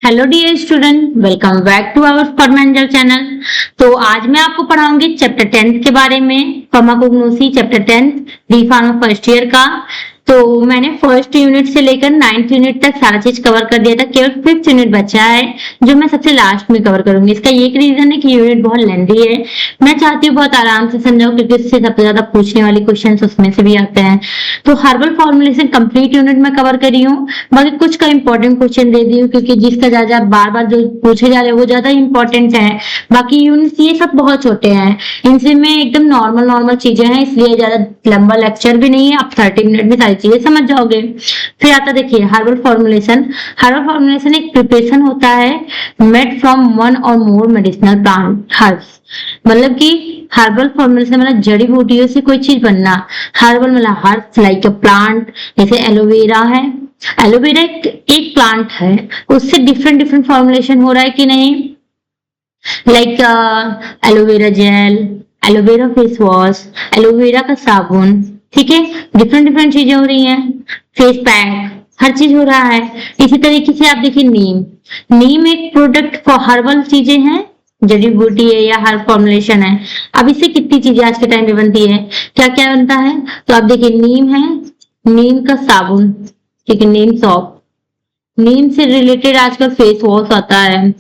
Hello dear student, welcome back to our फॉर्मेंजल channel. तो आज मैं आपको पढ़ाऊंगी चैप्टर 10 के बारे में, pharmacognosy chapter 10 D pharma first year का। तो मैंने फर्स्ट यूनिट से लेकर 9th यूनिट तक सारा चीज कवर कर दिया था, केवल 5th यूनिट बचा है जो मैं सबसे लास्ट में कवर करूंगी। इसका एक रीजन है कि यूनिट बहुत लेंथी है, मैं चाहती हूँ बहुत आराम से समझाऊं क्योंकि उससे सबसे ज्यादा पूछने वाले क्वेश्चंस उसमें से भी आते हैं। तो हर्बल फॉर्मुलेशन कंप्लीट यूनिट में कवर करी हूँ, बाकी कुछ का इंपॉर्टेंट क्वेश्चन दे दी हूँ क्योंकि जिसका ज्यादा बार बार जो पूछे जा रहे हैं वो ज्यादा इंपॉर्टेंट है। बाकी यूनिट ये सब बहुत छोटे हैं, इनसे में एकदम नॉर्मल चीजें हैं, इसलिए ज्यादा लंबा लेक्चर भी नहीं है, आप 30 मिनट में सारी चीजें समझ जाओगे। फिर आता देखिए हर्बल फॉर्मुलेशन। हर्बल फॉर्मुलेशन एक प्रिपरेशन होता है मेड फ्रॉम वन और मोर मेडिसिनल प्लांट हर्ब्स। मतलब कि हर्बल फॉर्मुलेशन मतलब जड़ी बूटियों से कोई चीज बनना। हर्बल मतलब हर्ब्स लाइक अ प्लांट, जैसे एलोवेरा है। एलोवेरा एक प्लांट है, उससे डिफरेंट फॉर्मुलेशन हो रहा है कि नहीं, like aloe vera gel, aloe vera face wash, aloe vera का साबुन, ठीक है, डिफरेंट चीजें हो रही हैं, फेस पैक, हर चीज हो रहा है। इसी तरीके से आप देखिए नीम एक प्रोडक्ट फॉर हर्बल चीजें हैं, जड़ी बूटी है या हर्ब फॉर्मुलेशन है। अब इससे कितनी चीजें आज के टाइम में बनती है, क्या क्या बनता है, तो आप देखिए नीम है, नीम का साबुन, ठीक है, नीम सॉप, नीम से रिलेटेड आजकल फेस वॉश आता है,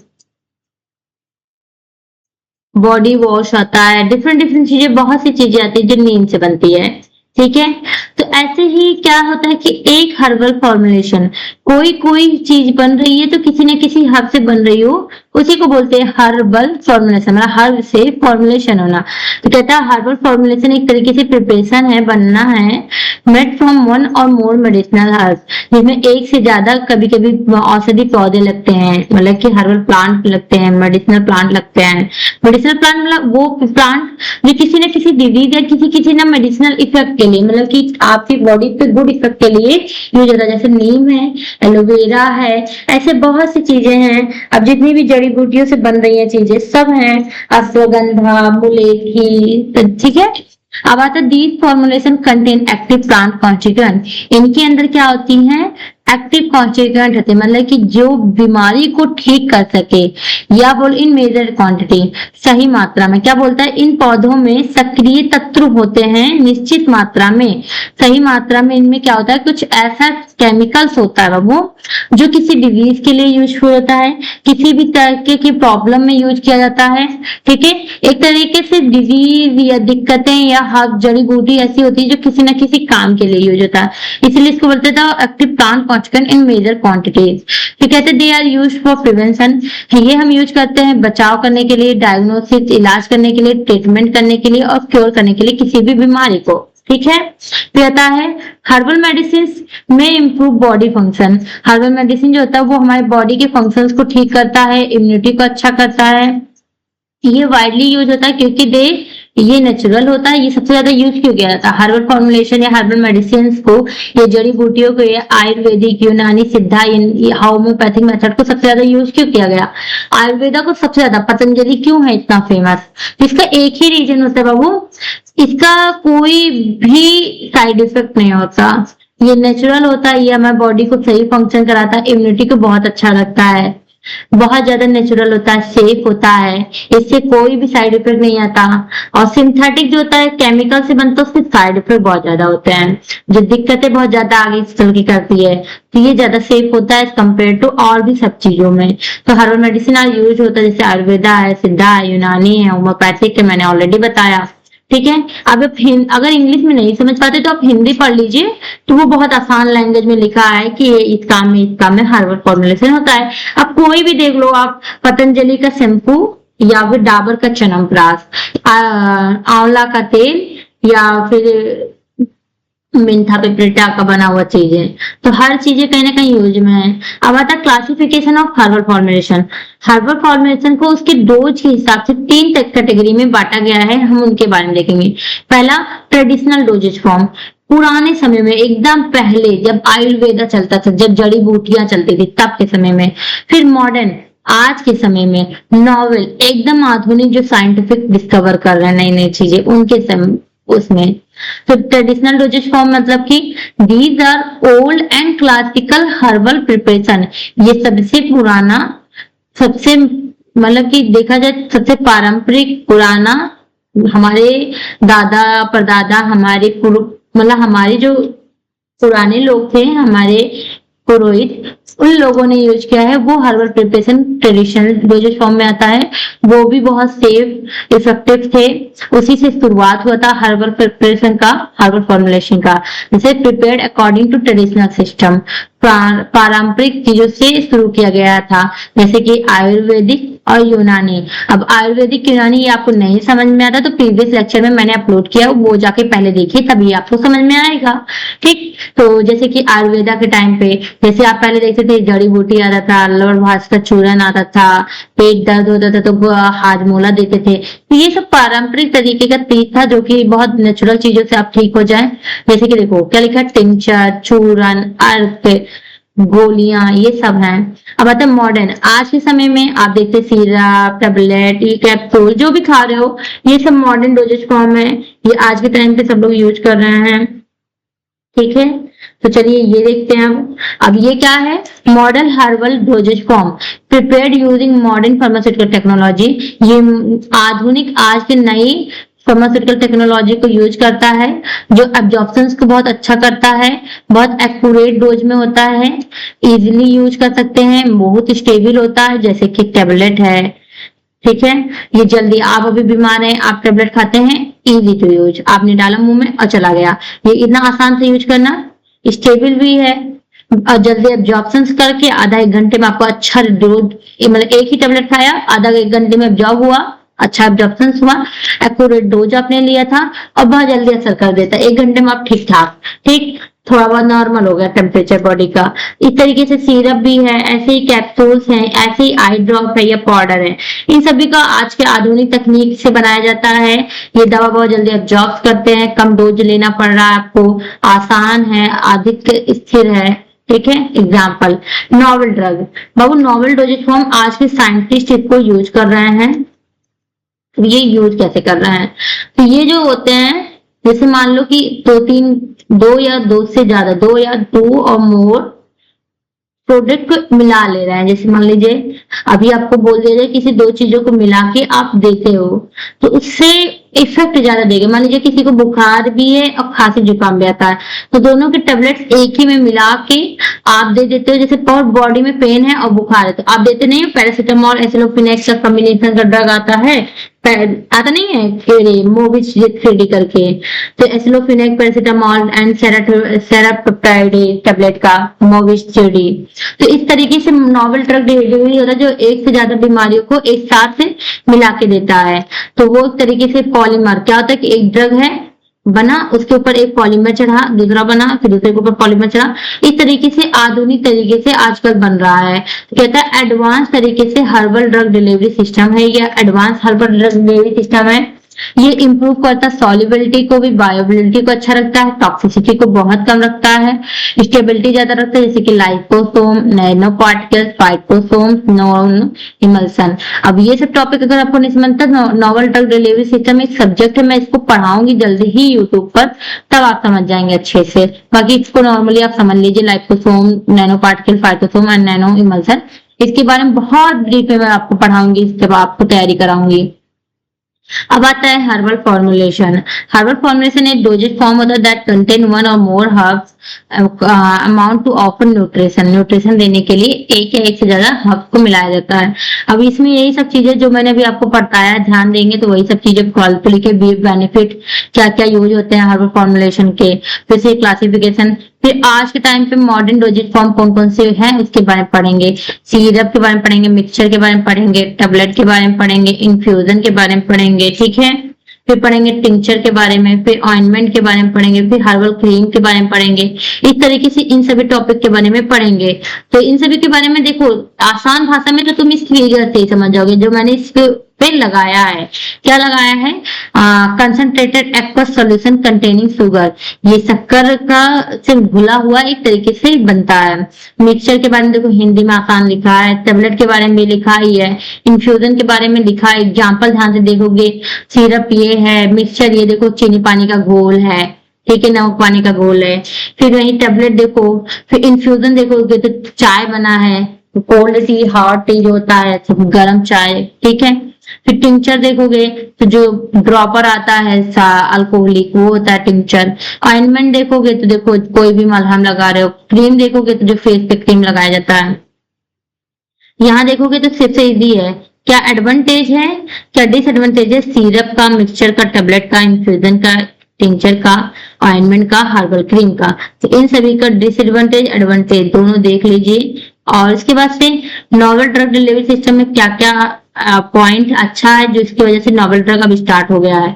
बॉडी वॉश आता है, डिफरेंट चीजें, बहुत सी चीजें आती है जो नीम से बनती है, ठीक है। तो ऐसे ही क्या होता है कि एक हर्बल फॉर्मुलेशन, कोई चीज बन रही है तो किसी न किसी हर्ब से बन रही हो, उसी को बोलते हैं हर्बल फॉर्मुलेशन, मतलब हर्ब से फॉर्मुलेशन होना। तो कहता है हर्बल फॉर्मुलेशन एक तरीके से प्रिपरेशन है, बनना है मेड फ्रॉम वन और मोर मेडिसिनल हर्ब, जिसमें एक से ज्यादा कभी कभी औषधि पौधे लगते हैं, मतलब कि हर्बल प्लांट लगते हैं, मेडिसिनल प्लांट लगते हैं। मेडिसिनल प्लांट मतलब वो प्लांट जो किसी न किसी डिजीज या किसी ना मेडिसिनल इफेक्ट के लिए, मतलब कि आपकी बॉडी पे गुड इफेक्ट के लिए यूज होता है। जैसे नीम है, एलोवेरा है, ऐसे बहुत सी चीजें हैं। अब जितनी भी जड़ी बूटियों से बन रही हैं चीजें सब हैं, अश्वगंधा, मुलेठी, ठीक है। अब आता है these formulation contain active plant constituent. इनके अंदर क्या होती हैं, एक्टिव कॉन्स्टिट्यूएंट होते हैं, मतलब कि जो बीमारी को ठीक कर सके, या बोल इन मेजर क्वांटिटी, सही मात्रा में। क्या बोलता है, इन पौधों में सक्रिय तत्व होते हैं निश्चित मात्रा में, सही मात्रा में। इनमें क्या होता है, कुछ ऐसा केमिकल्स होता है वो जो किसी डिजीज के लिए यूजफुल होता है, किसी भी तरह की प्रॉब्लम में यूज किया जाता है, ठीक है। एक तरीके से डिजीज या दिक्कतें या हर्ब जड़ी बूटी ऐसी होती है जो किसी न किसी काम के लिए यूज होता है, इसलिए इसको बोलते थे active plant constituent in major quantities. फिर कहते हैं they are used for prevention, ये हम यूज करते हैं बचाव करने के लिए, डायग्नोसिस इलाज करने के लिए, ट्रीटमेंट करने के लिए और क्योर करने के लिए किसी भी बीमारी को, ठीक है। फिर आता है हर्बल मेडिसिन में improve body function. Herbal medicine जो होता है वो हमारे बॉडी के फंक्शंस को ठीक करता है, इम्यूनिटी को अच्छा करता है। ये वाइडली यूज होता है क्योंकि ये नेचुरल होता है। ये सबसे ज्यादा यूज क्यों किया जाता है हर्बल फॉर्मुलेशन या हर्बल मेडिसिन को, ये जड़ी बूटियों को, ये आयुर्वेदिक, यूनानी, सिद्धा, होम्योपैथिक मेथड को सबसे ज्यादा यूज क्यों किया गया। आयुर्वेदा को सबसे ज्यादा, पतंजलि क्यों है इतना फेमस, इसका एक ही रीजन होता है बाबू, इसका कोई भी साइड इफेक्ट नहीं होता, ये नेचुरल होता है, ये हमारे बॉडी को सही फंक्शन कराता है, इम्यूनिटी को बहुत अच्छा रखता है, बहुत ज्यादा नेचुरल होता है, सेफ होता है, इससे कोई भी साइड इफेक्ट नहीं आता। और सिंथेटिक जो होता है केमिकल से बनता है, उसके साइड इफेक्ट बहुत ज्यादा होते हैं, जो दिक्कतें बहुत ज्यादा आगे चल के करती है। तो ये ज्यादा सेफ होता है कंपेयर टू और भी सब चीजों में। तो हर्बल मेडिसिन यूज होता है, जैसे आयुर्वेदा है, सिद्धा है, यूनानी है, होम्योपैथिक है, मैंने ऑलरेडी बताया, ठीक है। अब अगर इंग्लिश में नहीं समझ पाते तो आप हिंदी पढ़ लीजिए, तो वो बहुत आसान लैंग्वेज में लिखा है कि इस काम में हर्बल फॉर्मुलेशन होता है। अब कोई भी देख लो आप, पतंजलि का शैम्पू या फिर डाबर का च्यवनप्राश, आंवला का तेल या फिर मिंथा पिपरिटा का बना हुआ चीजें, तो हर चीजें कहीं ना कहीं यूज में है। अब आता है classification of herbal formulation. Herbal formulation को उसके डोज के हिसाब से 3 कैटेगरी में बांटा गया है, हम उनके बारे में देखेंगे। पहला ट्रेडिशनल डोजेज फॉर्म, पुराने समय में, एकदम पहले जब आयुर्वेदा चलता था, जब जड़ी बूटियां चलती थी तब के समय में। फिर मॉडर्न, आज के समय में। नॉवेल, एकदम आधुनिक, जो साइंटिफिक डिस्कवर कर रहे हैं नई नई चीजें, उनके समय उसमें। तो ट्रेडिशनल डोजेज फॉर्म मतलब कि these are old and classical herbal preparation, ये सबसे पुराना सबसे मतलब कि देखा जाए सबसे पारंपरिक पुराना, हमारे दादा परदादा हमारे मतलब हमारे जो पुराने लोग थे, हमारे पुरोहित, उन लोगों ने यूज किया है वो herbal preparation traditional doses form में आता है। वो भी बहुत सेफ इफेक्टिव थे। उसी से शुरुआत हुआ था हर्बल प्रिपरेशन का, हर्बल फॉर्मुलेशन का। जैसे prepared according to traditional system, पारंपरिक चीजों से शुरू किया गया था, जैसे कि आयुर्वेदिक और यूनानी। अब आयुर्वेदिक यूनानी ये आपको नहीं समझ में आता तो प्रीवियस लेक्चर में मैंने अपलोड किया, वो जाके पहले देखिए तभी आपको समझ में आएगा। ठीक, तो जैसे कि आयुर्वेदा के टाइम पे जैसे आप पहले देखते थे जड़ी बूटी आता था, लवण भास का चूरन आता था, पेट दर्द होता था तो हाजमोला देते थे। तो ये सब पारंपरिक तरीके का तीर्थ था जो कि बहुत नेचुरल चीजों से आप ठीक हो जाए। जैसे कि देखो क्या लिखा है, टिंचर, चूरन, अर्क, गोलियां, ये सब हैं। अब आता है मॉडर्न, आज के समय में आप देखते सिरप, टेबलेट, ये कैप्सूल जो भी खा रहे हो, ये सब मॉडर्न डोजेज फॉर्म है। ये आज के टाइम पे सब लोग यूज कर रहे हैं। ठीक है, तो चलिए ये देखते हैं। अब ये क्या है, modern herbal doses form prepared using modern pharmaceutical technology. ये आधुनिक आज के नई फार्मास्यूटिकल टेक्नोलॉजी को यूज करता है, जो एब्जॉर्प्शन को बहुत अच्छा करता है, बहुत एक्यूरेट डोज में होता है, इजीली यूज कर सकते हैं, बहुत स्टेबल होता है, जैसे कि टेबलेट है। ठीक है, ये जल्दी, आप अभी बीमार हैं, आप टेबलेट खाते हैं, इजी टू यूज, आपने डाला मुंह में और चला गया। ये इतना आसान से यूज करना, स्टेबल भी है और जल्दी एब्जॉर्प्शन करके आधा एक घंटे में आपको अच्छा डोज, मतलब एक ही टेबलेट खाया, आधा एक घंटे में एब्जॉर्ब हुआ, अच्छा एब्जॉर्प्शन हुआ, एक्यूरेट डोज आपने लिया था और बहुत जल्दी असर कर देता है, 1 घंटे में आप ठीक ठाक, ठीक, थोड़ा बहुत नॉर्मल हो गया टेम्परेचर बॉडी का। इस तरीके से सिरप भी है, ऐसे ही कैप्सूल्स हैं, ऐसे ही आई ड्रॉप है या पाउडर है, इन सभी का आज के आधुनिक तकनीक से बनाया जाता है। ये दवा बहुत जल्दी एब्जॉर्ब करते हैं, कम डोज लेना पड़ रहा है आपको, आसान है, अधिक स्थिर है। ठीक है, एग्जाम्पल नॉवल ड्रग, बाबू नॉवल डोजेज फॉर्म आज के साइंटिस्ट इसको यूज कर रहे हैं। ये यूज कैसे कर रहे हैं, तो ये जो होते हैं, जैसे मान लो कि दो या दो से ज्यादा, 2 या 2 और मोर प्रोडक्ट को मिला ले रहे हैं। जैसे मान लीजिए अभी आपको बोल दिया जाए किसी 2 चीजों को मिला के आप देते हो तो उससे इफेक्ट ज्यादा देगा। मान लीजिए किसी को बुखार भी है और खांसी जुकाम भी आता है, तो दोनों के टेबलेट्स एक ही में मिला के आप दे देते हो। जैसे बॉडी में पेन है और बुखार है तो आप देते नहीं हो पैरासीटामोल एसिलोफिनेक्स का कॉम्बिनेशन का ड्रग आता है, आता नहीं है मोविच 3D करके, तो एसिलोफिनेक पैरासीटामोल एंड सेरापेप्टाइड टेबलेट का मोविच 3D। तो इस तरीके से नॉवल ड्रग डिलीवरी होता है जो एक से ज्यादा बीमारियों को एक साथ से मिला के देता है। तो वो एक तरीके से पॉलीमर, क्या होता है कि एक ड्रग है बना, उसके ऊपर एक पॉलीमर चढ़ा, दूसरा बना, फिर दूसरे के ऊपर पॉलीमर चढ़ा, इस तरीके से आधुनिक तरीके से आजकल बन रहा है। तो कहता है एडवांस तरीके से हर्बल ड्रग डिलीवरी सिस्टम है, या advance herbal drug delivery system है। ये इंप्रूव करता है सॉल्युबिलिटी को भी, बायोबिलिटी को अच्छा रखता है, टॉक्सिसिटी को बहुत कम रखता है, स्टेबिलिटी ज्यादा रखता है, जैसे कि liposome, nano particles, phytosome, non emulsion. अब ये सब टॉपिक अगर आपको नहीं समझता, नॉवल ड्रग डिलीवरी सिस्टम एक सब्जेक्ट है, मैं इसको पढ़ाऊंगी जल्दी ही यूट्यूब पर, तब आप समझ जाएंगे अच्छे से। बाकी इसको नॉर्मली आप समझ लीजिए, liposome, nano particle, phytosome and nano emulsion, इसके बारे में बहुत डीप में मैं आपको पढ़ाऊंगी, इसके बाद आपको तैयारी कराऊंगी। अब आता है हर्बल फॉर्मुलेशन। हर्बल फॉर्मुलेशन एक डोजेज फॉर्म होता है दैट कंटेन 1 और more herbs amount to offer nutrition देने के लिए एक या एक से ज्यादा हर्ब्स को मिलाया जाता है। अब इसमें यही सब चीजें जो मैंने अभी आपको बताया, ध्यान देंगे तो वही सब चीजें क्वालिटी के बेनिफिट क्या क्या यूज होते हैं हर्बल फॉर्मुलेशन के, फिर से क्लासिफिकेशन, फिर आज के टाइम पे मॉडर्न डोजेज फॉर्म कौन कौन से हैं उसके बारे में पढ़ेंगे, सिरप के बारे में पढ़ेंगे, मिक्सचर के बारे में पढ़ेंगे, टेबलेट के बारे में पढ़ेंगे, इन्फ्यूजन के बारे में पढ़ेंगे। ठीक है, फिर पढ़ेंगे टिंचर के बारे में, फिर ऑइंटमेंट के बारे में पढ़ेंगे, फिर हर्बल क्रीम के बारे में पढ़ेंगे। इस तरीके से इन सभी टॉपिक के बारे में पढ़ेंगे। तो इन सभी के बारे में देखो आसान भाषा में तो तुम इस फिगर से ही समझ जाओगे, जो मैंने इस पे लगाया है, क्या लगाया है, concentrated aqueous solution containing sugar, ये शक्कर का से घुला हुआ एक तरीके से बनता है। मिक्सचर के बारे में देखो हिंदी में आसान लिखा है, टेबलेट के बारे में लिखा ही है, इन्फ्यूजन के बारे में लिखा है, एग्जाम्पल ध्यान से देखोगे, सिरप ये है, मिक्सचर ये देखो चीनी पानी का घोल है, ठीक है, नमक पानी का घोल है। फिर वही टेबलेट देखो, फिर इन्फ्यूजन देखोगे तो चाय बना है, कोल्ड टी, हॉट टी जो होता है, गर्म चाय, ठीक है। फिर टिंचर देखोगे तो जो ड्रॉपर आता है अल्कोहलिक, वो होता है टिंचर। ऑइंटमेंट देखोगे तो देखो कोई भी मलहम लगा रहे हो। क्रीम देखोगे तो जो फेस पे क्रीम लगाया जाता है। यहाँ देखोगे तो सबसे इजी है। क्या एडवांटेज है, क्या डिसएडवांटेज है सिरप का, मिक्सचर का, टेबलेट का, इन्फ्यूजन का, टिंचर का, ऑइंटमेंट का, हर्बल क्रीम का। तो इन सभी का डिसएडवांटेज एडवांटेज दोनों देख लीजिए। और इसके बाद से नोवेल ड्रग डिलीवरी सिस्टम में क्या क्या पॉइंट अच्छा है जो इसकी वजह से नोवेल ड्रग अब स्टार्ट हो गया है,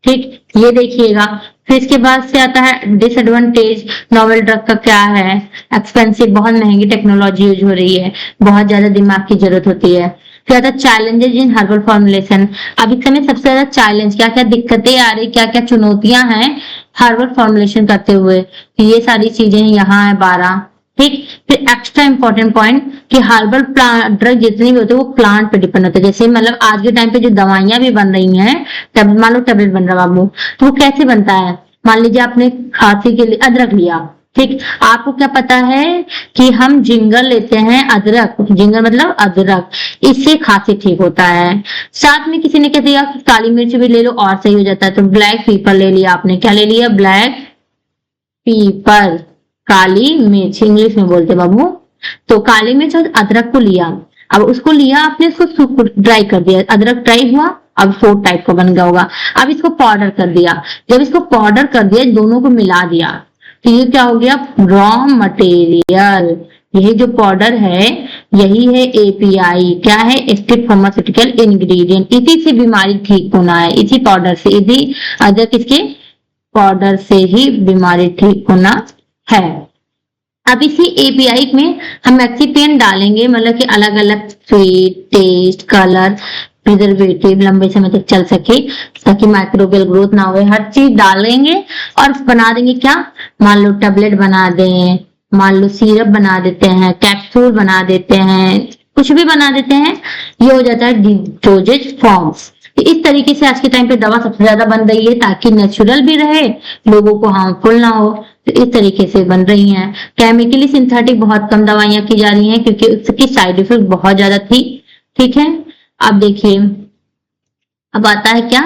ठीक, ये देखिएगा। फिर इसके बाद से आता है डिसएडवांटेज नोवेल ड्रग का क्या है। एक्सपेंसिव, बहुत महंगी टेक्नोलॉजी यूज हो रही है, बहुत ज्यादा दिमाग की जरूरत होती है। फिर आता है चैलेंजेस इन हर्बल फॉर्मुलेशन। अब इस समय सबसे ज्यादा चैलेंज क्या क्या दिक्कतें आ रही, क्या क्या चुनौतियां हैं हर्बल फॉर्मुलेशन करते हुए, ये सारी चीजें यहाँ है 12, ठीक। फिर एक्स्ट्रा इंपॉर्टेंट पॉइंट कि हर्बल ड्रग जितनी भी होते हैं वो प्लांट पे डिपेंड होते हैं। जैसे मतलब आज के टाइम पे जो दवाइयां भी बन रही हैं, मान लो टेबलेट बन रहा है बाबू, तो वो कैसे बनता है। मान लीजिए आपने खांसी के लिए अदरक लिया, ठीक, आपको क्या पता है कि हम जिंगर लेते हैं, अदरक, जिंगर मतलब अदरक, इससे खांसी ठीक होता है। साथ में किसी ने कह दिया काली मिर्च भी ले लो और सही हो जाता है, तो ब्लैक पीपर ले लिया आपने। क्या ले लिया, ब्लैक पीपर, काली मिर्च इंग्लिश में बोलते बाबू। तो काली मिर्च और अदरक को लिया, अब उसको लिया आपने, उसको ड्राई कर दिया, अदरक ड्राई हुआ, अब 4 टाइप का बन गया होगा। अब इसको पाउडर कर दिया, जब इसको पाउडर कर दिया, दोनों को मिला दिया, तो ये क्या हो गया, रॉ मटेरियल। यही जो पाउडर है यही है एपीआई, क्या है, एक्टिव फार्मास्यूटिकल इंग्रेडिएंट। इसी से बीमारी ठीक होना है, इसी पाउडर से, इसी अदरक इसके पाउडर से ही बीमारी ठीक होना है। अब इसी एपीआई में हम एक्सीपिएंट डालेंगे, मतलब कि अलग अलग स्वीट, टेस्ट, कलर, प्रिजर्वेटिव लंबे समय तक चल सके, ताकि माइक्रोबियल ग्रोथ ना हो, हर चीज डालेंगे और बना देंगे क्या, मान लो टेबलेट बना दें, मान लो सिरप बना देते हैं, कैप्सूल बना देते हैं, कुछ भी बना देते हैं, ये हो जाता है डोजेज फॉर्म्स। इस तरीके से आज के टाइम पे दवा सबसे ज्यादा बन रही है, ताकि नेचुरल भी रहे, लोगों को हार्मफुल ना हो, तो इस तरीके से बन रही हैं। केमिकली सिंथेटिक बहुत कम दवाइयां की जा रही हैं, क्योंकि उसकी साइड इफेक्ट बहुत ज्यादा थी, ठीक है। अब देखिए, अब आता है क्या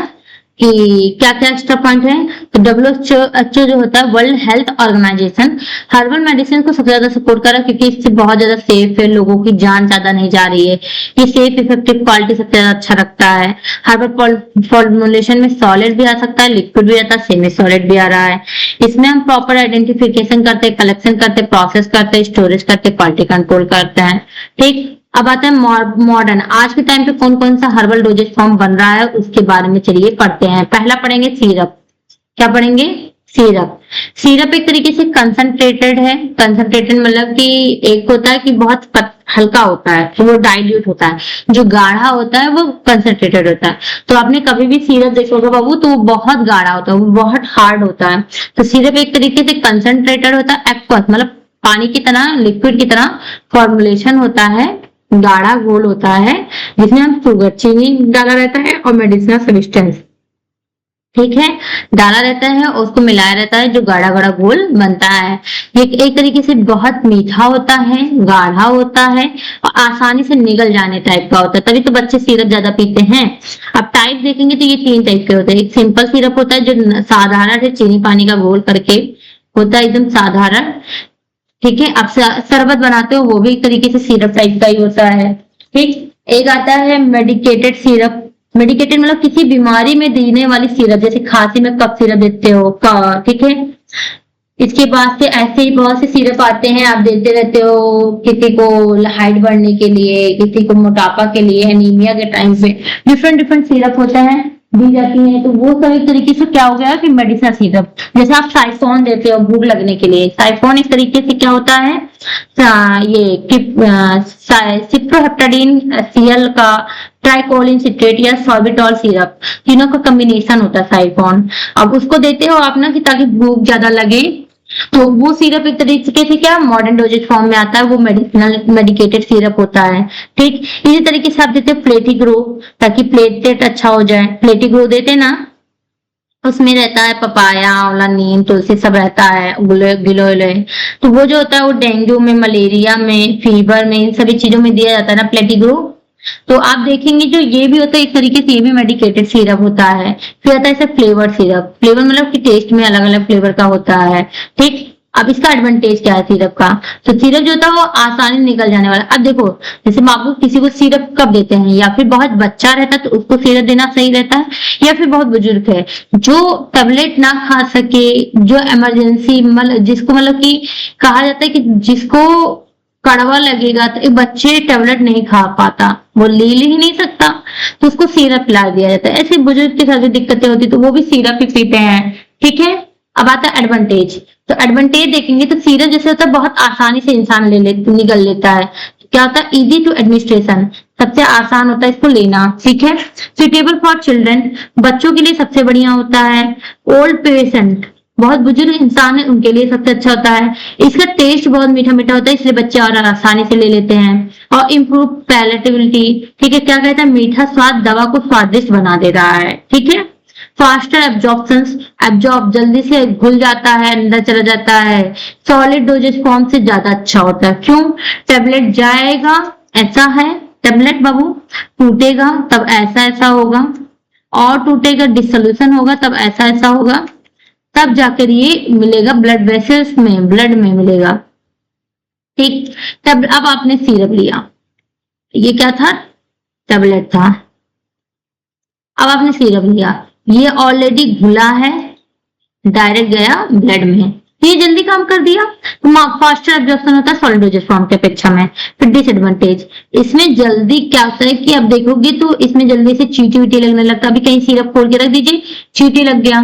कि क्या क्या एक्स्ट्रा पॉइंट है। तो WHO जो होता है, world health organisation, herbal medicine को सबसे ज्यादा सपोर्ट कर रहा है, क्योंकि इससे बहुत ज्यादा सेफ है, लोगों की जान ज्यादा नहीं जा रही है, ये सेफ इफेक्टिव क्वालिटी सबसे ज्यादा अच्छा रखता है। हर्बल फॉर्मुलेशन में सॉलिड भी आ सकता है, लिक्विड भी आता है, सेमी सॉलिड भी आ रहा है। इसमें हम प्रॉपर आइडेंटिफिकेशन करते हैं, कलेक्शन करते हैं, प्रोसेस करते हैं, स्टोरेज करते हैं, क्वालिटी कंट्रोल करते हैं, ठीक। अब आता है मॉडर्न, आज के टाइम पे कौन कौन सा हर्बल डोजेज फॉर्म बन रहा है उसके बारे में चलिए पढ़ते हैं। पहला पढ़ेंगे सिरप। क्या पढ़ेंगे, सिरप। सिरप एक तरीके से कंसंट्रेटेड है, कंसंट्रेटेड मतलब कि एक होता है कि बहुत हल्का होता है, तो वो डाइल्यूट होता है, जो गाढ़ा होता है वो कंसंट्रेटेड होता है। तो आपने कभी भी सिरप देखोगे बाबू, तो वो बहुत गाढ़ा होता है, वो बहुत हार्ड होता है। तो सिरप एक तरीके से कंसंट्रेटेड होता है, एक्वस मतलब पानी की तरह, लिक्विड की तरह फॉर्मुलेशन होता है, गाढ़ा घोल होता है, जिसमें हम शुगर, चीनी डाला रहता है और मेडिसिनल सब्सटेंस, ठीक है, डाला रहता है और उसको मिलाया रहता है, जो गाढ़ा गाढ़ा घोल बनता है। ये एक तरीके से बहुत मीठा होता है, गाढ़ा होता है और आसानी से निगल जाने टाइप का होता है, तभी तो बच्चे सिरप ज्यादा पीते हैं। अब टाइप देखेंगे तो ये 3 टाइप के होते हैं। एक सिंपल सिरप होता है, जो साधारण है, चीनी पानी का घोल करके होता है, एकदम साधारण, ठीक है। अब शरबत बनाते हो वो भी एक तरीके से सिरप टाइप का ही होता है, ठीक। एक आता है मेडिकेटेड सिरप। मेडिकेटेड मतलब किसी बीमारी में देने वाली सिरप, जैसे खांसी में कफ सिरप देते हो, ठीक है। इसके बाद से ऐसे ही बहुत से सिरप आते हैं, आप देते रहते हो, किसी को हाइट बढ़ने के लिए, किसी को मोटापा के लिए, एनीमिया के टाइम पे डिफरेंट डिफरेंट सिरप होते हैं, दी जाती है। तो वो सब एक तरीके से क्या हो गया कि मेडिसिनल सिरप। जैसे आप साइफोन देते हो भूख लगने के लिए, साइफोन एक तरीके से क्या होता है, ये सिप्रोहेप्टाडीन सीएल का ट्राइकोलिन सिट्रेट या सॉर्बिटॉल सिरप, तीनों का कॉम्बिनेशन होता है साइफोन। अब उसको देते हो आप ना, कि ताकि भूख ज्यादा लगे, तो वो सिरप एक तरीके से क्या मॉडर्न डोजेज फॉर्म में आता है, वो मेडिसिनल मेडिकेटेड सिरप होता है, ठीक। इसी तरीके से आप देते हैं प्लेटिग्रो, ताकि प्लेटलेट अच्छा हो जाए, प्लेटिग्रो देते ना, उसमें रहता है पपाया, आंवला, नीम, तुलसी सब रहता है, गिलोय। तो वो जो होता है वो डेंगू में, मलेरिया में, फीवर में, इन सभी चीजों में दिया जाता है ना प्लेटिग्रो। तो आप देखेंगे जो ये भी होता है एक तरीके से ये भी मेडिकेटेड सिरप होता है। फिर आता है ऐसे फ्लेवर सिरप, फ्लेवर मतलब कि टेस्ट में अलग अलग फ्लेवर का होता है। ठीक, अब इसका एडवांटेज क्या है सिरप का? तो सिरप जो होता है वो आसानी निकल जाने वाला। अब देखो, जैसे आपको किसी को सिरप कब देते हैं, या फिर बहुत बच्चा रहता है तो उसको सिरप देना सही रहता है, या फिर बहुत बुजुर्ग है जो टेबलेट ना खा सके, जो इमरजेंसी मतलब जिसको मतलब कि कहा जाता है कि जिसको कड़वा लगेगा, तो एक बच्चे टेबलेट नहीं खा पाता, वो ले ही नहीं सकता, तो उसको सिरप पिला दिया जाता है। ऐसे बुजुर्ग के साथ जो दिक्कतें होती तो वो भी सिरप ही पीते हैं। ठीक है, अब आता है एडवांटेज। तो एडवांटेज देखेंगे तो सिरप जैसे होता है बहुत आसानी से इंसान निगल लेता है। क्या होता है? इजी टू एडमिनिस्ट्रेशन, सबसे आसान होता है इसको लेना। ठीक है, सुटेबल फॉर चिल्ड्रन, बच्चों के लिए सबसे बढ़िया होता है। ओल्ड पेशेंट, बहुत बुजुर्ग इंसान है उनके लिए सबसे अच्छा होता है। इसका टेस्ट बहुत मीठा मीठा होता है, इसलिए बच्चे और आसानी से ले लेते हैं। और इम्प्रूव पैलेटेबिलिटी, ठीक है, क्या कहता है? मीठा स्वाद दवा को स्वादिष्ट बना दे रहा है। ठीक है, फास्टर एब्जॉर्प्शन, एब्जॉर्ब जल्दी से घुल जाता है, अंदर चला जाता है। सॉलिड डोजेज फॉर्म से ज्यादा अच्छा होता है। क्यों? टेबलेट जाएगा, ऐसा है टेबलेट बाबू, टूटेगा तब ऐसा ऐसा होगा, और टूटेगा डिसोल्यूशन होगा तब ऐसा ऐसा होगा, तब जाकर ये मिलेगा ब्लड वेसल्स में, ब्लड में मिलेगा। ठीक, तब अब आपने सिरप लिया, ये क्या था? टेबलेट था। अब आपने सिरप लिया, ये ऑलरेडी घुला है, डायरेक्ट गया ब्लड में, ये जल्दी काम कर दिया। फास्टर एब्जॉर्प्शन होता है सॉलिड डोजेज फॉर्म के अपेक्षा में। फिर डिसएडवांटेज, इसमें जल्दी क्या होता है कि अब देखोगे तो इसमें जल्दी से चींटी वीटी लगने लगता है। अभी कहीं सिरप खोल के रख दीजिए, चींटी लग गया,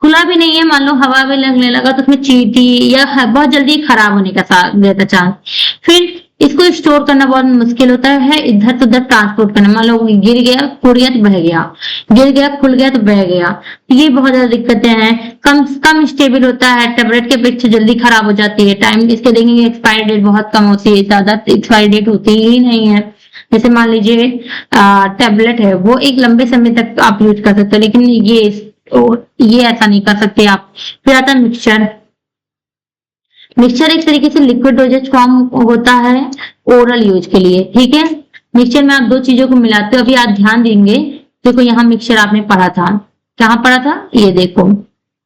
खुला भी नहीं है, मान लो हवा में लगने लगा तो उसमें चींटी या बहुत जल्दी खराब होने का रहता चांस। फिर इसको स्टोर करना बहुत मुश्किल होता है, इधर से उधर ट्रांसपोर्ट करना, मान लो गिर गया, खुल गया तो बह गया, गिर गया खुल गया तो बह गया, ये बहुत ज्यादा दिक्कतें हैं। कम कम स्टेबल होता है, टेबलेट के अपेक्षा जल्दी खराब हो जाती है। टाइम इसके देखेंगे एक्सपायरी डेट बहुत कम होती है, ज्यादा एक्सपायरी डेट होती ही नहीं है। जैसे मान लीजिए टेबलेट है वो एक लंबे समय तक आप यूज कर सकते हो, लेकिन ये ऐसा नहीं कर सकते आप। फिर आता है मिक्सचर। मिक्सचर एक तरीके से लिक्विड डोजेज फॉर्म होता है ओरल यूज के लिए। ठीक है, मिक्सचर में आप दो चीजों को मिलाते हो। अभी आप ध्यान देंगे, देखो यहाँ मिक्सचर आपने पढ़ा था, कहाँ पढ़ा था? ये देखो,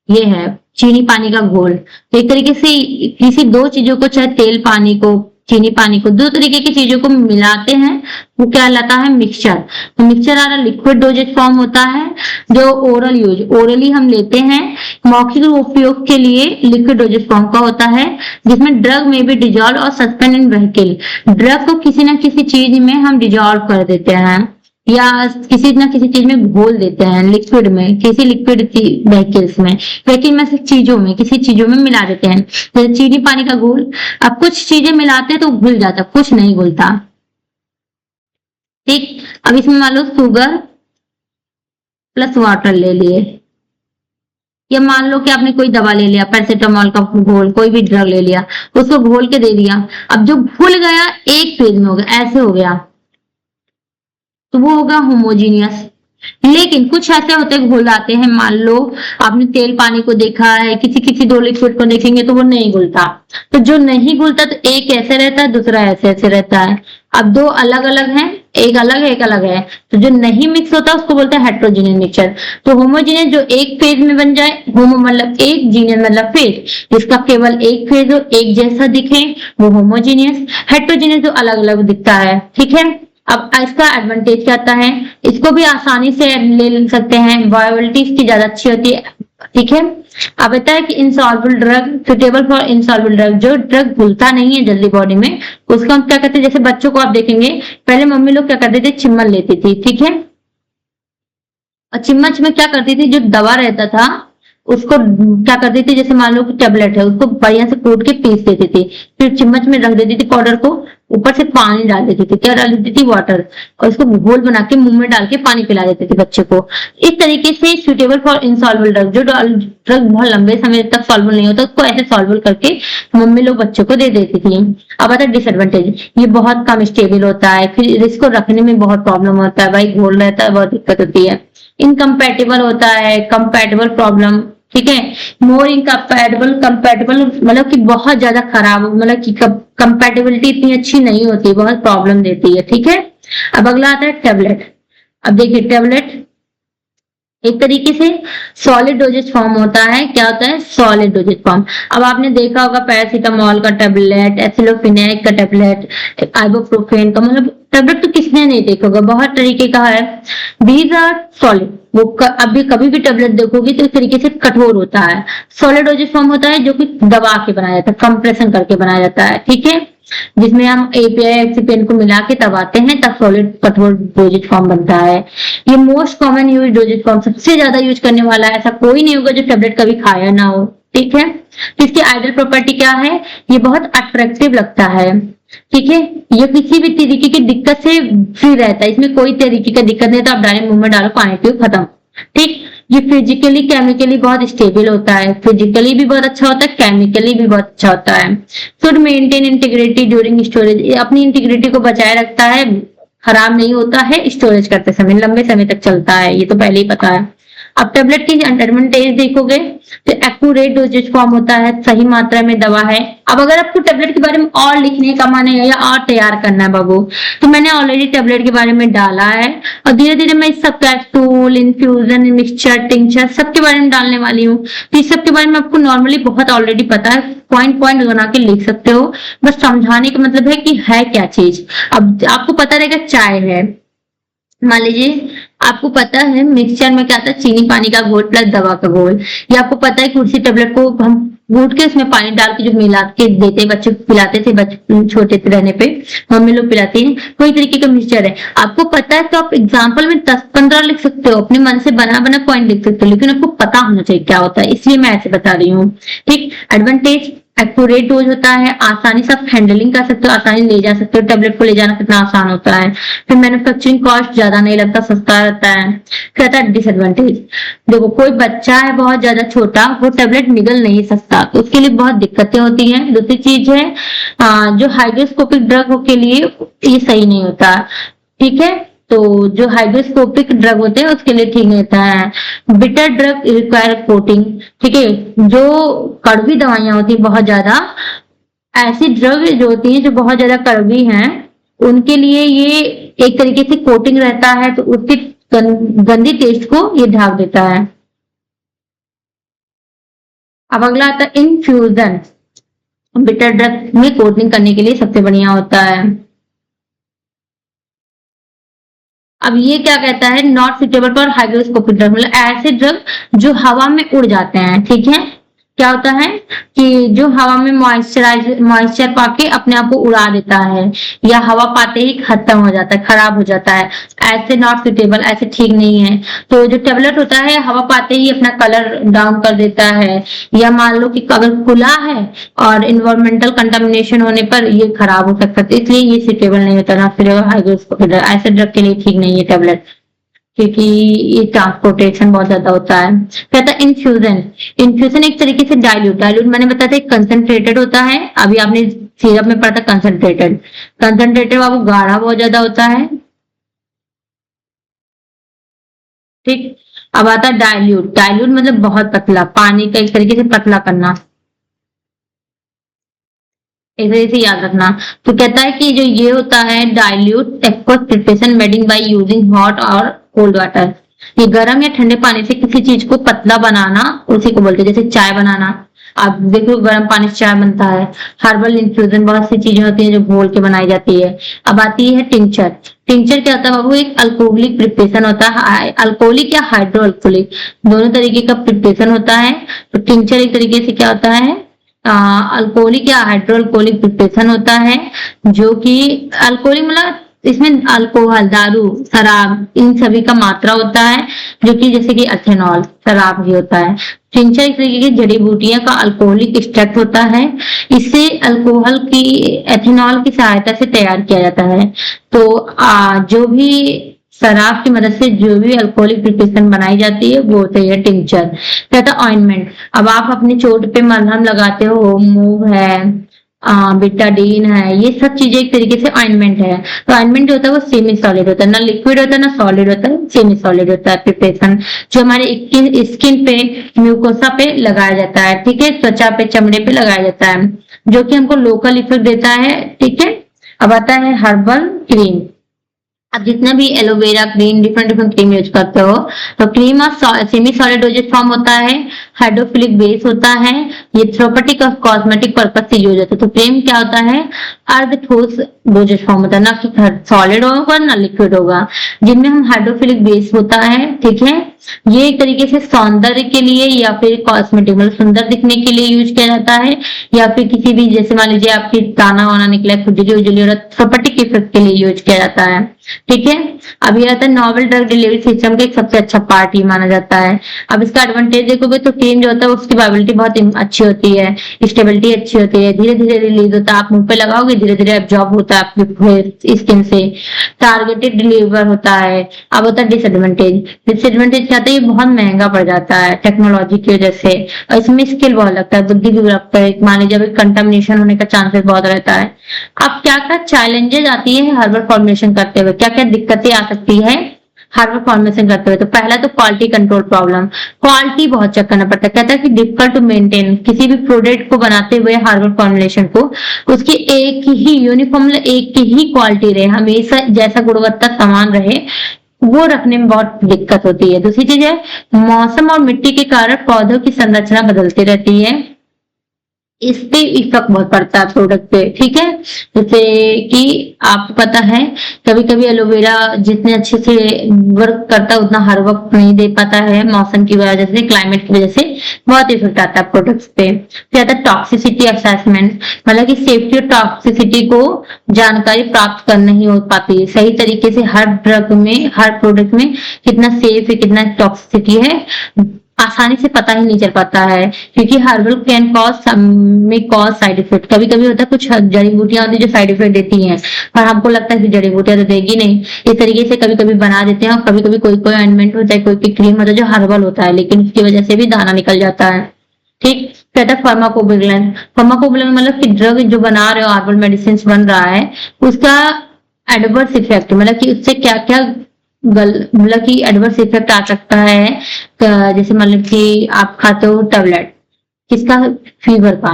ये है चीनी पानी का घोल। तो एक तरीके से किसी दो चीजों को, चाहे तेल पानी को, चीनी पानी को, दो तरीके की चीजों को मिलाते हैं, वो क्या कहलाता है? मिक्सचर। तो मिक्सचर आ रहा लिक्विड डोजेज फॉर्म होता है, जो ओरल यूज, ओरली हम लेते हैं। मौखिक उपयोग के लिए लिक्विड डोजेज फॉर्म का होता है, जिसमें ड्रग में भी डिजॉल्व और सस्पेंड इन व्हीकल, ड्रग को किसी ना किसी चीज में हम डिजॉल्व कर देते हैं या किसी ना किसी चीज में घोल देते हैं, लिक्विड में, किसी लिक्विड व्हीकल्स में, व्हीकल में से चीजों में, किसी चीजों में मिला देते हैं, जैसे चीनी पानी का घोल। अब कुछ चीजें मिलाते हैं तो घुल जाता, कुछ नहीं घुलता। ठीक, अब इसमें मान लो शुगर प्लस वाटर ले लिए, या मान लो कि आपने कोई दवा ले लिया, पैरासिटामोल का घोल, कोई भी ड्रग ले लिया, उसको घोल के दे दिया। अब जो घुल गया एक फेज में हो गया, ऐसे हो गया, तो वो होगा होमोजीनियस। लेकिन कुछ ऐसे होते हैं घुल आते हैं, मान लो आपने तेल पानी को देखा है, किसी किसी दो लिक्विड को देखेंगे तो वो नहीं घुलता। तो जो नहीं घुलता तो एक ऐसे रहता है, दूसरा ऐसे ऐसे रहता है। अब दो अलग अलग हैं, एक अलग है एक अलग है, तो जो नहीं मिक्स होता उसको बोलते हैं हेट्रोजीनियस मिक्सचर। तो होमोजीनियस जो एक फेज में बन जाए, होमो मतलब एक, जीनियस मतलब फेज, जिसका केवल एक फेज हो, एक जैसा दिखे, वो होमोजीनियस। हेट्रोजीनियस जो अलग अलग दिखता है। ठीक है, अब इसका एडवांटेज क्या आता है? इसको भी आसानी से ले सकते हैं, वायबिलिटी इसकी ज्यादा अच्छी होती है। ठीक है, अब आता है कि insoluble drug, suitable for insoluble drug, जो ड्रग घुलता नहीं है जल्दी बॉडी में, उसको हम क्या कहते हैं? जैसे बच्चों को आप देखेंगे, पहले मम्मी लोग क्या करते थे? चिम्मन लेती थी। ठीक है, और चिम्मच में क्या करती थी? जो दवा रहता था उसको क्या करती थी? जैसे मान लो कि टेबलेट है, उसको बढ़िया से कूट के पीस देती थी, फिर चम्मच में रख देती थी पाउडर को, ऊपर से पानी डाल देती थी, क्या डाल देती थी? वाटर, और इसको घोल बना के मुंह में डाल के पानी पिला देती थी बच्चे को। इस तरीके से सुटेबल फॉर इनसॉल्युबल ड्रग, जो ड्रग बहुत लंबे समय तक सॉल्युबल नहीं होता उसको ऐसे सॉल्युबल करके मम्मी लोग बच्चों को दे देती थी। अब आता है डिसएडवांटेज, ये बहुत कम स्टेबल होता है, फिर इसको रखने में बहुत प्रॉब्लम होता है, भाई घोल रहता है, बहुत दिक्कत होती है। इनकम्पैटिबल होता है, कंपैटिबल प्रॉब्लम, ठीक है। मोर इनकम्पैटिबल, कंपैटिबल मतलब कि बहुत ज्यादा खराब, मतलब कि कंपैटिबिलिटी इतनी अच्छी नहीं होती, बहुत प्रॉब्लम देती है, ठीक है। अब अगला आता है टेबलेट। अब देखिए टेबलेट एक तरीके से सॉलिड डोजेज फॉर्म होता है। क्या होता है? Solid doses form. अब आपने देखा होगा पैरासीटामोल का टेबलेट, एसिलोफिनेक का टेबलेट, आइबुप्रोफेन का, मतलब टेबलेट तो किसने नहीं देखा होगा, बहुत तरीके का है। These are solid. वो अभी कभी भी टेबलेट देखोगे तो इस तरीके से कठोर होता है। सॉलिड डोजेज फॉर्म होता है जो कि दबा के बनाया जाता है, कंप्रेशन करके बनाया जाता है, ठीक है, जिसमें हम एपीआई एक्सिपिएंट को मिला के दबाते हैं तब सॉलिड कठोर डोजेज फॉर्म बनता है। ये most common use doses form, सबसे ज्यादा यूज करने वाला है, ऐसा कोई नहीं होगा जो टेबलेट कभी खाया ना हो, ठीक है। इसकी आइडियल प्रॉपर्टी क्या है? ये बहुत अट्रैक्टिव लगता है, ठीक है। ये किसी भी तरीके की दिक्कत से फ्री रहता है, इसमें कोई तरीके का दिक्कत नहीं, तो आप डायरेक्ट मुंह में डालो, पानी पियो, खत्म, ठीक। ये फिजिकली केमिकली बहुत स्टेबल होता है, फिजिकली भी बहुत अच्छा होता है, केमिकली भी बहुत अच्छा होता है। Should maintain integrity during storage, अपनी इंटीग्रिटी को बचाए रखता है, खराब नहीं होता है स्टोरेज करते समय, लंबे समय तक चलता है, ये तो पहले ही पता है। अब टेबलेट की एडवांटेज देखोगे तो एक्यूरेट डोजेज फॉर्म होता है, सही मात्रा में दवा है। अब अगर आपको टेबलेट के बारे में और लिखने का मन है या और तैयार करना है बाबू, तो मैंने ऑलरेडी टेबलेट के बारे में डाला है, और धीरे धीरे मैं इस सब कैप्सूल, इन्फ्यूजन, मिक्सचर, टिंचर सबके बारे में डालने वाली हूँ। तो इस सब के बारे में आपको नॉर्मली बहुत ऑलरेडी पता है, पॉइंट पॉइंट बना के लिख सकते हो, बस समझाने का मतलब है कि है क्या चीज। अब आपको पता रहेगा चाय है, मान लीजिए आपको पता है मिक्सचर में क्या आता है, चीनी पानी का घोल प्लस दवा का घोल, या आपको पता है कुर्सी टेबलेट को हम घूट के उसमें पानी डाल के जो मिला के देते, बच्चे को पिलाते थे, बच्चे छोटे रहने पे मम्मी लोग पिलाती हैं, कोई तरीके का मिक्सचर है। आपको पता है तो आप एग्जाम्पल में 10-15 लिख सकते हो, अपने मन से बना बना पॉइंट लिख सकते हो, लेकिन आपको पता होना चाहिए क्या होता है, इसलिए मैं ऐसे बता रही हूँ, ठीक। एडवांटेज एक्यूरेट डोज होता है, आसानी से आप हैंडलिंग कर सकते हो, आसानी ले जा सकते हो, टेबलेट को ले जाना कितना आसान होता है। फिर मैन्युफैक्चरिंग कॉस्ट ज्यादा नहीं लगता, सस्ता रहता है। कहता है डिसएडवांटेज, देखो कोई बच्चा है बहुत ज्यादा छोटा, वो टेबलेट निगल नहीं सकता, तो उसके लिए बहुत दिक्कतें होती हैं। दूसरी चीज है जो हाइड्रोस्कोपिक ड्रग के लिए ये सही नहीं होता, ठीक है, तो जो हाइड्रोस्कोपिक ड्रग होते हैं उसके लिए ठीक नहीं होता है। बिटर ड्रग रिक्वायर कोटिंग, ठीक है, जो कड़वी दवाइयां होती हैं बहुत ज्यादा, ऐसी ड्रग जो होती हैं जो बहुत ज्यादा कड़वी हैं, उनके लिए ये एक तरीके से कोटिंग रहता है, तो उसके गंदी टेस्ट को ये ढाक देता है। अब अगला आता है इन्फ्यूजन, बिटर ड्रग में कोटिंग करने के लिए सबसे बढ़िया होता है। अब ये क्या कहता है, not suitable for hygroscopic drug, मतलब ऐसे ड्रग जो हवा में उड़ जाते हैं, ठीक है। क्या होता है कि जो हवा में मॉइस्चर पाके अपने आप को उड़ा देता है, या हवा पाते ही खत्म हो जाता है, खराब हो जाता है, ऐसे नॉट सुटेबल, ऐसे ठीक नहीं है। तो जो टेबलेट होता है हवा पाते ही अपना कलर डाउन कर देता है, या मान लो कि अगर खुला है और इन्वायरमेंटल कंटामिनेशन होने पर ये खराब हो सकता है, इसलिए ये सुटेबल नहीं होता, ना फिर हाइग्रोस्कोपिक ऐसे ड्रग के लिए ठीक नहीं है टेबलेट, क्योंकि ये ट्रांसपोर्टेशन बहुत ज्यादा होता है। कहता है इन्फ्यूजन, इन्फ्यूजन एक तरीके से डाइल्यूट मैंने बताया था कंसंट्रेटेड होता है, अभी आपने सिरप में पढ़ा था कंसंट्रेटेड, कंसंट्रेटेड बाबू गाढ़ा बहुत ज्यादा होता है, ठीक। अब आता है डाइल्यूट, डाइल्यूट मतलब बहुत पतला, पानी का एक तरीके से पतला करना, इसे याद रखना। तो कहता है कि जो ये होता है dilute aqueous preparation madding by using hot और कोल्ड वाटर, ये गर्म या ठंडे पानी से किसी चीज को पतला बनाना उसी को बोलते हैं, जैसे चाय बनाना, आप देखो गर्म पानी से चाय बनता है। हर्बल इन्फ्यूजन बहुत सी चीजें होती हैं जो घोल के बनाई जाती है। अब आती है टिंचर, टिंचर क्या होता है बाबू, एक अल्कोहलिक प्रिपरेशन होता है, अल्कोहलिक या हाइड्रो अल्कोहलिक दोनों तरीके का प्रिपरेशन होता है। तो टिंचर एक तरीके से क्या होता है, अल्कोहलिक या हाइड्रो अल्कोहलिक प्रिपरेशन होता है, जो कि अल्कोहलिक मतलब इसमें अल्कोहल, दारू, शराब, इन सभी का मात्रा होता है, जो कि जैसे कि एथेनॉल, शराब भी होता है। टिंचर एक तरीके की जड़ी बूटियां का अल्कोहलिक एक्सट्रैक्ट होता है, इससे अल्कोहल की एथेनॉल की सहायता से तैयार किया जाता है। तो जो भी शराब की मदद से जो भी अल्कोहलिक प्रिपरेशन बनाई जाती है वो होती है टिंचर। कहता ऑइंटमेंट, अब आप अपनी चोट पे मलहम लगाते हो, मूव है, बिटाडीन है, ये सब चीजें एक तरीके से ऑइंटमेंट है। तो ऑइंटमेंट जो होता है वो सेमी सॉलिड होता है, ना लिक्विड होता है ना सॉलिड होता है, सेमी सॉलिड होता है प्रिपरेशन, जो हमारे स्किन पे म्यूकोसा पे लगाया जाता है, ठीक है, त्वचा पे चमड़े पे लगाया जाता है, जो कि हमको लोकल इफेक्ट देता है, ठीक है। अब आता है हर्बल क्रीम। अब जितना भी aloe vera cream, different different cream use करते हो, तो क्रीम और सेमी सॉलिड डोजेज फॉर्म होता है, हाइड्रोफिलिक बेस होता है, ये थेरेप्यूटिक और कॉस्मेटिक पर्पज से यूज होता है। तो क्रीम क्या होता है, अर्ध ठोस डोजेज फॉर्म होता है, ना कि सॉलिड होगा ना लिक्विड होगा, जिनमें हम हाइड्रोफिलिक बेस होता है, ठीक है। ये एक तरीके से सौंदर्य के लिए या फिर कॉस्मेटिक मतलब सुंदर दिखने के लिए यूज किया जाता है, या फिर किसी भी जैसे मान लीजिए आपकी दाना वाना निकला है, खुजली उजली और थेरेप्यूटिक इफेक्ट के लिए यूज किया जाता है, ठीक है। अब ये आता है नॉवल ड्रग डिलीवरी सिस्टम का एक सबसे अच्छा पार्ट ये माना जाता है। अब इसका एडवांटेज देखोगे तो क्रीम जो होता है उसकी वायबिलिटी बहुत अच्छी होती है, स्टेबिलिटी अच्छी होती है, धीरे धीरे रिलीज होता है, आप मुंह पे लगाओगे धीरे धीरे एब्जॉर्ब होता है आपकी स्किन से, टारगेटेड डिलीवर होता है। अब होता है डिसएडवांटेज। डिसएडवांटेज क्या आता है, ये बहुत महंगा पड़ जाता है टेक्नोलॉजी की वजह से, और इसमें स्किल बहुत लगता है, बुद्धि भी लगता है, मान लीजिए कंटामिनेशन होने का चांसेस बहुत रहता है। अब क्या क्या चैलेंजेस आती है हर्बल फॉर्मुलेशन करते हुए, क्या क्या दिक्कतें आ सकती है हर्बल फॉर्मुलेशन करते हुए। तो पहला तो क्वालिटी कंट्रोल प्रॉब्लम, क्वालिटी बहुत चेक करना पड़ता है। कहता है कि डिफिकल्ट टू मेंटेन, किसी भी प्रोडक्ट को बनाते हुए हर्बल फॉर्मुलेशन को, उसकी एक ही यूनिफॉर्म एक ही क्वालिटी रहे, हमेशा जैसा गुणवत्ता समान रहे, वो रखने में बहुत दिक्कत होती है। दूसरी चीज है मौसम और मिट्टी के कारण पौधों की संरचना बदलती रहती है, इस पे इफेक्ट बहुत पड़ता है प्रोडक्ट पे, ठीक है। जैसे कि आपको पता है कभी कभी एलोवेरा जितने अच्छे से वर्क करता है उतना हर वक्त नहीं दे पाता है, मौसम की वजह से, क्लाइमेट की वजह से बहुत इफेक्ट आता है प्रोडक्ट्स पे। फिर आता है टॉक्सिसिटी असेसमेंट, मतलब कि सेफ्टी और टॉक्सिसिटी को जानकारी प्राप्त कर नहीं हो पाती है सही तरीके से, हर ड्रग में हर प्रोडक्ट में कितना सेफ है कितना टॉक्सिसिटी है आसानी से पता ही नहीं चल पाता है, क्योंकि herbal can cause side effect. कभी कभी होता है कुछ जड़ी बूटियां होती है जो साइड इफेक्ट देती हैं, पर हमको लगता है कि जड़ी बूटियां तो देगी नहीं, इस तरीके से कभी कभी बना देते हैं। और कभी कभी कोई कोई ऑइंटमेंट होता है, कोई कोई क्रीम होता है जो हर्बल होता है, लेकिन उसकी वजह से भी दाना निकल जाता है, ठीक। कहता है फार्माकोविजिलेंस। फार्माकोविजिलेंस मतलब कि ड्रग जो बना रहे हो, हर्बल मेडिसिन बन रहा है, उसका एडवर्स इफेक्ट मतलब कि उससे क्या क्या मतलब कि एडवर्स इफेक्ट आ सकता है। जैसे मतलब कि आप खाते हो टैबलेट किसका, फीवर का,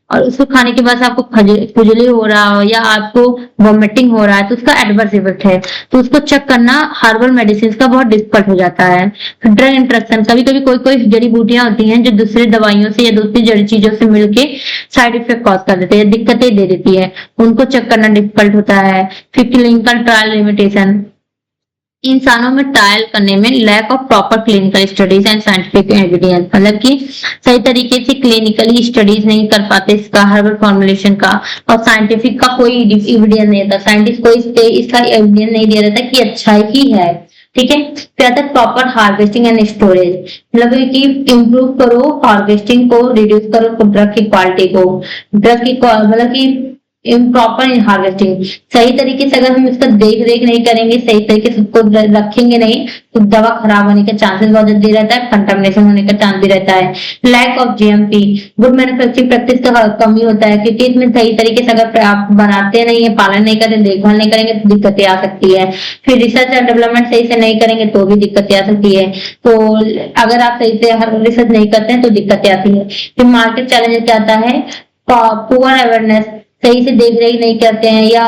और उसको खाने के बाद आपको खुजली हो रहा हो या आपको वॉमिटिंग हो रहा है, तो उसका एडवर्स इफेक्ट है। तो उसको चेक करना हर्बल मेडिसिन का बहुत डिफिकल्ट हो जाता है। ड्रग इंटरेक्शन, कभी कभी कोई कोई जड़ी बूटियां होती हैं जो दूसरी दवाइयों से या दूसरी जड़ी चीजों से मिलके साइड इफेक्ट कॉज कर देते हैं, दिक्कतें दे देती है, उनको चेक करना डिफिकल्ट होता है। फिर क्लिनिकल ट्रायल लिमिटेशन, इंसानों में ट्रायल करने में lack of proper clinical studies and scientific evidence, मतलब कि सही तरीके से क्लिनिकली स्टडीज नहीं कर पाते इसका हर्बल फॉर्मुलेशन का, और साइंटिफिक का कोई एविडेंस नहीं था, साइंटिस्ट कोई इसका एविडेंस नहीं दे रहा था कि अच्छा ही है, ठीक है। फिर आता है प्रॉपर हार्वेस्टिंग एंड स्टोरेज, मतलब कि इम्प्रूव करो हार्वेस्टिंग को, रिड्यूस करो ड्रग की क्वालिटी को, ड्रग की मतलब कि इम्प्रॉपर हार्वेस्टिंग, सही तरीके से अगर हम इसका देख रेख नहीं करेंगे, सही तरीके से उसको रखेंगे नहीं, तो दवा खराब होने के चांसेस बहुत जल्दी रहता है, कंटामिनेशन होने का चांस भी रहता है। Lack of GMP, good manufacturing practice का कमी होता है, क्योंकि इसमें सही तरीके से अगर आप बनाते नहीं है, पालन नहीं करें, देखभाल नहीं करेंगे तो दिक्कतें आ सकती है। फिर रिसर्च एंड डेवलपमेंट सही से नहीं करेंगे तो भी दिक्कतें आ सकती है। तो अगर आप सही से रिसर्च नहीं करते हैं तो दिक्कतें आती है। फिर मार्केट चैलेंज क्या आता है, पुअर अवेयरनेस, सही से देख रेख नहीं करते हैं या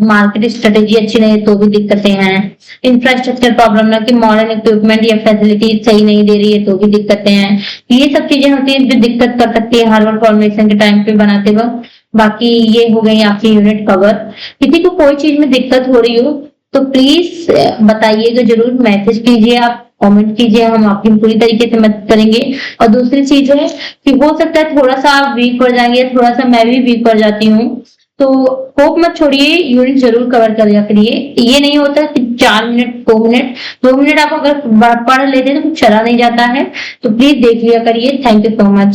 मार्केट स्ट्रेटेजी अच्छी नहीं है तो भी दिक्कतें हैं। इंफ्रास्ट्रक्चर प्रॉब्लम है कि मॉडर्न इक्विपमेंट या फैसिलिटी सही नहीं दे रही है तो भी दिक्कतें हैं। ये सब चीजें होती हैं जो दिक्कत कर सकती है हर्बल फॉर्मुलेशन के टाइम पे बनाते वक्त। बाकी ये हो गई आपकी यूनिट कवर। किसी को कोई चीज में दिक्कत हो रही हो तो प्लीज बताइएगा, जरूर मैसेज कीजिए, आप कमेंट कीजिए, हम आपकी पूरी तरीके से मदद करेंगे। और दूसरी चीज है कि हो सकता है थोड़ा सा आप वीक पड़ जाएंगे, थोड़ा सा मैं भी वीक पड़ जाती हूँ, तो होप मत छोड़िए, यूनिट जरूर कवर कर करिए। ये नहीं होता कि 4 मिनट 2 मिनट आप अगर पढ़ लेते हैं तो कुछ चला नहीं जाता है, तो प्लीज देख लिया करिए। Thank you so much.